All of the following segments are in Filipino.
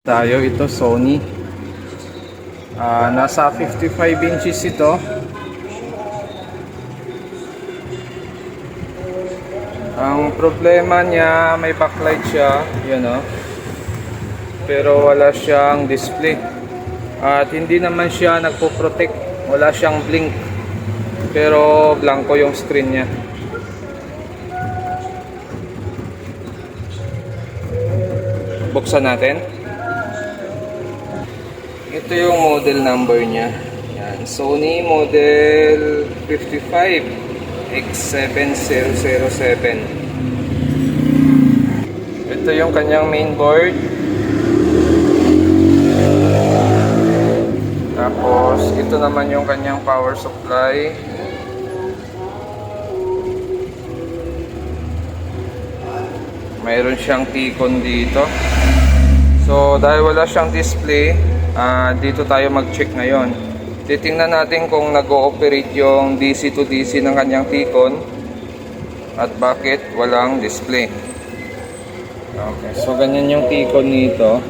Tayo ito Sony. Nasa 55 inches ito. Ang problema niya, may backlight siya, yan o. Pero wala siyang display. At hindi naman siya nagpo-protect. Wala siyang blink. Pero blanco yung screen niya. Buksan natin. Ito yung model number niya. Yan, Sony model 55 X7007. Ito yung kanyang mainboard. Tapos ito naman yung kanyang power supply. Mayroon siyang T-con dito. So dahil wala siyang display, dito tayo mag-check ngayon. Titingnan natin kung nag-ooperate yung DC to DC ng kanyang T-con at bakit walang display. Okay, so ganyan yung T-con nito.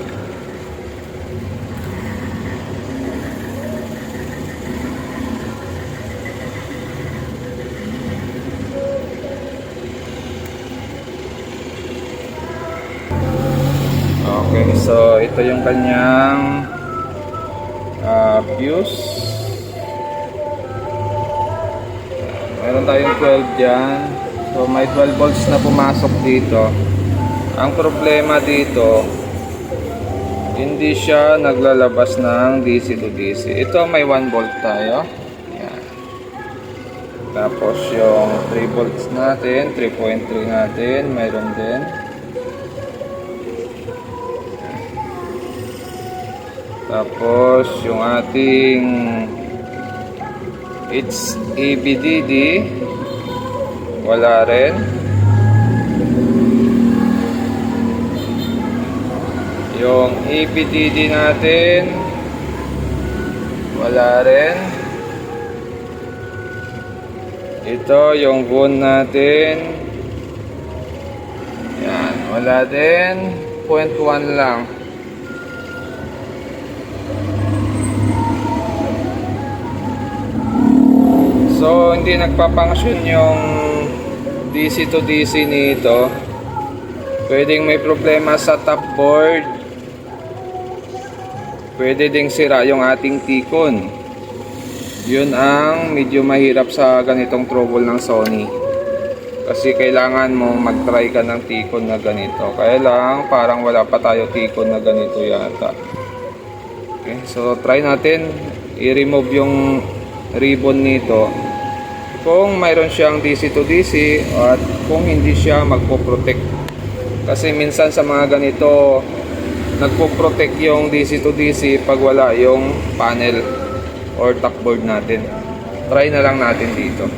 Okay, so ito yung kanyang fuse. Meron tayong 12 dyan. So may 12 volts na pumasok dito. Ang problema dito, hindi siya naglalabas ng DC to DC. Ito may 1 volt tayo. Yan. Tapos yung 3 volts natin, 3.3 natin, mayroon din. Tapos yung ating ABDD wala rin. Yung ABDD natin wala rin. Ito yung VON natin. Yan, wala din. 0.1 lang. So hindi nagpapangsyon yung DC to DC nito. Pwedeng may problema sa top board. Pwede ding sira yung ating T-con. Yun ang medyo mahirap sa ganitong trouble ng Sony. Kasi kailangan mo mag-try ka ng T-con na ganito. Kaya lang parang wala pa tayo T-con na ganito yata. Okay, so try natin i-remove yung ribbon nito. Kung mayroon siyang DC to DC at kung hindi siya magpo-protect. Kasi minsan sa mga ganito nagpo-protect yung DC to DC pag wala yung panel or top board natin. Try na lang natin dito.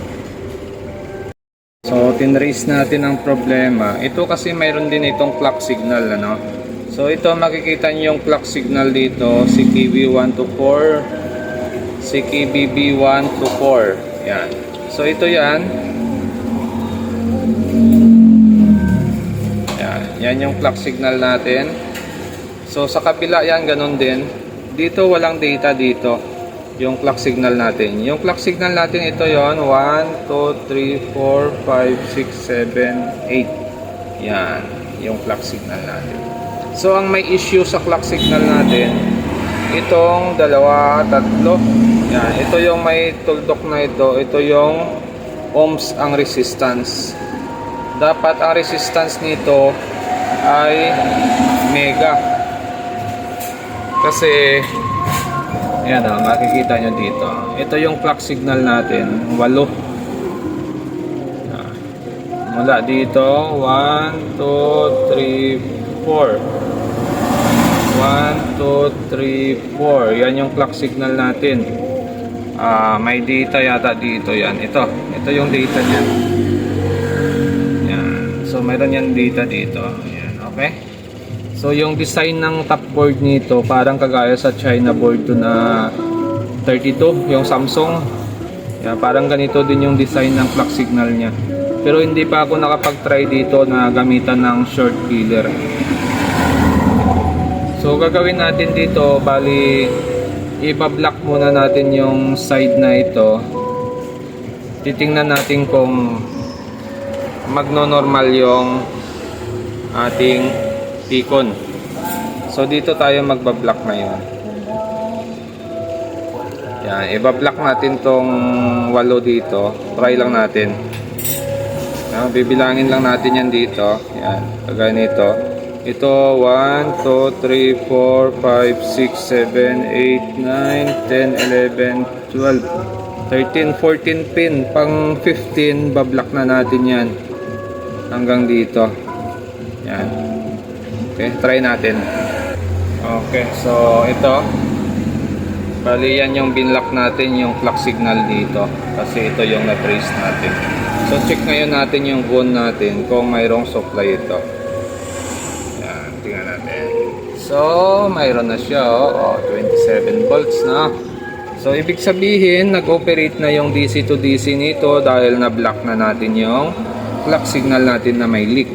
So tinrace natin ang problema. Ito kasi mayroon din itong clock signal, ano. So ito makikita niyo yung clock signal dito, CKB124, CKBB124. Yan. So ito yan. Yan yung clock signal natin. So sa kabila yan ganun din. Dito walang data dito. Yung clock signal natin. Yung clock signal natin ito yon 1, 2, 3, 4, 5, 6, 7, 8. Yan. Yung clock signal natin. So ang may issue sa clock signal natin, itong dalawa, tatlo. Yan, ito yung may tuldok na ito. Ito yung ohms ang resistance. Dapat ang resistance nito ay mega. Kasi yan o, makikita nyo dito. Ito yung clock signal natin, 8. Yan. Mula dito, 1, 2, 3, 4. 1, 2, 3, 4. Yan yung clock signal natin. May data yata dito yan. Ito yung data niya. Yan. So mayroon yan data dito. Yan, okay. So yung design ng top board nito parang kagaya sa China board to na 32, yung Samsung. Yan, parang ganito din yung design ng clock signal niya. Pero hindi pa ako nakapag-try dito na gamitan ng short killer. So So gagawin natin dito, bali i-block muna natin yung side na ito. Titingnan natin kung magno-normal yung ating tikon. So dito tayo magba-block ngayon. Yan, i-block natin tong 8 dito. Try lang natin. Yan, bibilangin lang natin yan dito. Yan, kagaya nito. Ito 1, 2, 3, 4, 5, 6, 7, 8, 9, 10, 11, 12 13, 14 pin, pang 15, bablock na natin yan hanggang dito. Yan. Okay, try natin. Okay, so ito, bali yan yung binlock natin, yung clock signal dito, kasi ito yung na-trace natin. So check ngayon natin yung phone natin kung mayroong supply ito. Yan, tingnan natin. So mayroon na siya, 27 volts na. So ibig sabihin, nag-operate na yung DC to DC nito dahil na-block na natin yung clock signal natin na may leak.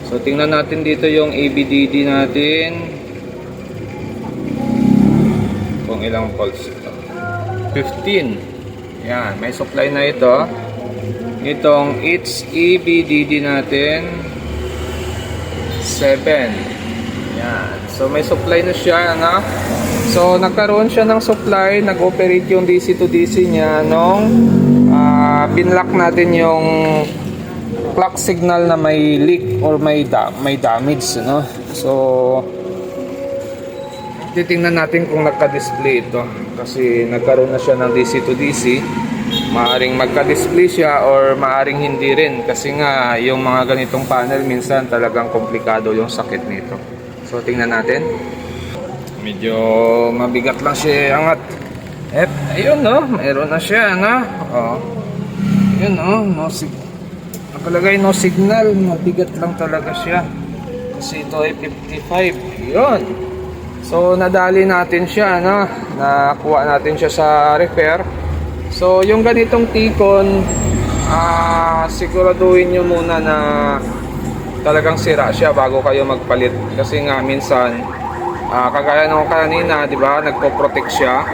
So tingnan natin dito yung ABDD natin. Kung ilang volts ito. 15. Yan, may supply na ito. Itong HEBDD natin 7. Yan. So may supply na siya, ano? So nagkaroon siya ng supply, nag-operate yung DC to DC niya nung binlock natin yung clock signal na may leak or may damage, no? So titingnan natin kung nagka-display ito kasi nagkaroon na siya ng DC to DC. Maaring magka-display siya or maaring hindi rin kasi nga yung mga ganitong panel minsan talagang komplikado yung sakit nito. So tingnan natin. Medyo mabigat lang siya angat. Ayun no, mayroon na siya, no? Ayun no, nakalagay no signal, mabigat lang talaga siya. Kasi ito ay 55. Ayun. So nadali natin siya, no? Nakuha natin siya sa repair. So yung ganitong tikon, siguraduhin nyo muna na talagang sira siya bago kayo magpalit. Kasi nga minsan kagaya nung kanina, di ba, nagpo-protect siya.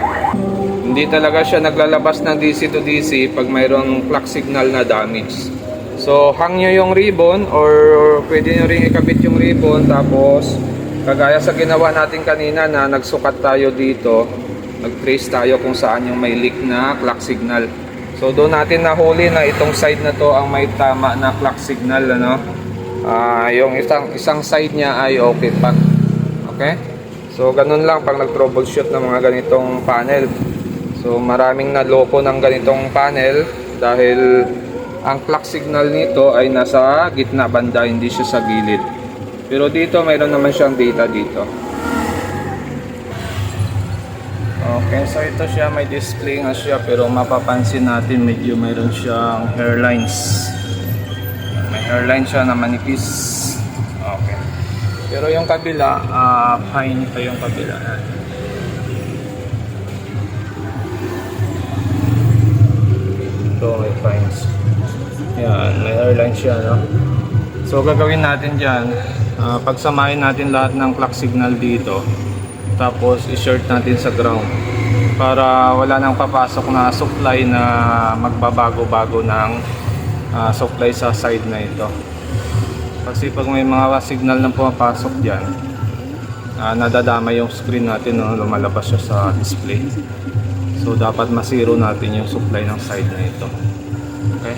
Hindi talaga siya naglalabas ng DC to DC pag mayroong clock signal na damage. So, hang nyo yung ribbon or pwede nyo rin ikabit yung ribbon. Tapos, kagaya sa ginawa natin kanina na nagsukat tayo dito, nag-trace tayo kung saan yung may leak na clock signal. So, doon natin nahuli na itong side na to ang may tama na clock signal, ano? Yung isang side niya ay okay pa. Okay? So ganun lang pag nag-troubleshoot ng mga ganitong panel. So maraming naloko ng ganitong panel dahil ang clock signal nito ay nasa gitna banda, hindi siya sa gilid. Pero dito mayroon naman siyang data dito. Okay, so ito siya, may display nga siya pero mapapansin natin medyo mayroon siyang hairlines. May hairline siya na manipis. Okay. Pero yung kabila, fine pa yung kabila. Ito may fines. Yan, may hairline siya, no? So gagawin natin dyan, pagsamahin natin lahat ng clock signal dito. Tapos i-short natin sa ground. Para wala nang papasok na supply na magbabago-bago ng supply sa side na ito. Kasi pag may mga signal na pumapasok dyan, nadadama yung screen natin, no? Lumalabas siya sa display. So dapat masiro natin yung supply ng side na ito. Okay,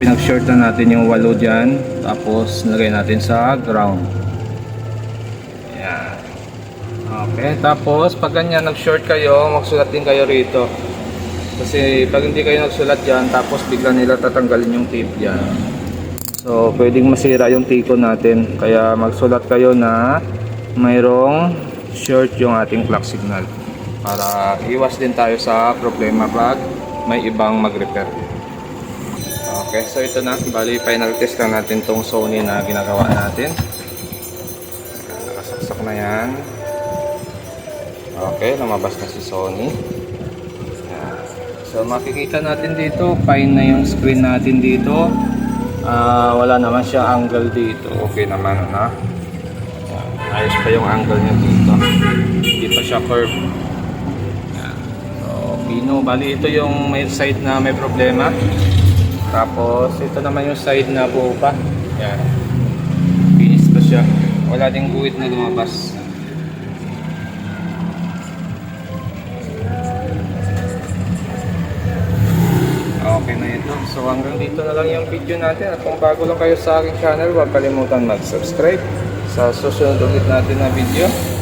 pinag-short na natin yung 8 dyan, tapos nilagay natin sa ground. Yan. Okay, tapos pag ganyan nag-short kayo, magsulat din kayo rito. Kasi pag hindi kayo nagsulat dyan, tapos bigla nila tatanggalin yung tape dyan, so pwedeng masira yung tikon natin. Kaya magsulat kayo na mayroong short yung ating clock signal para iwas din tayo sa problema pag may ibang mag-repair. Okay, so ito na, bali final test lang natin tong Sony na ginagawa natin. Nakasaksak na yan. Okay, lumabas na si Sony. So makikita natin dito, fine na yung screen natin dito. Wala naman siya angle dito. Okay naman, na. Ayos pa yung angle niya dito. Hindi pa siya curve. Yan. So, pino. Bali, ito yung may side na may problema. Tapos, ito naman yung side na buo pa. Yan. Finish pa siya. Wala ding guhit na lumabas. Okay na ito. So hanggang dito na lang yung video natin. At kung bago lang kayo sa aking channel, huwag kalimutan mag-subscribe sa susunod ulit natin na video.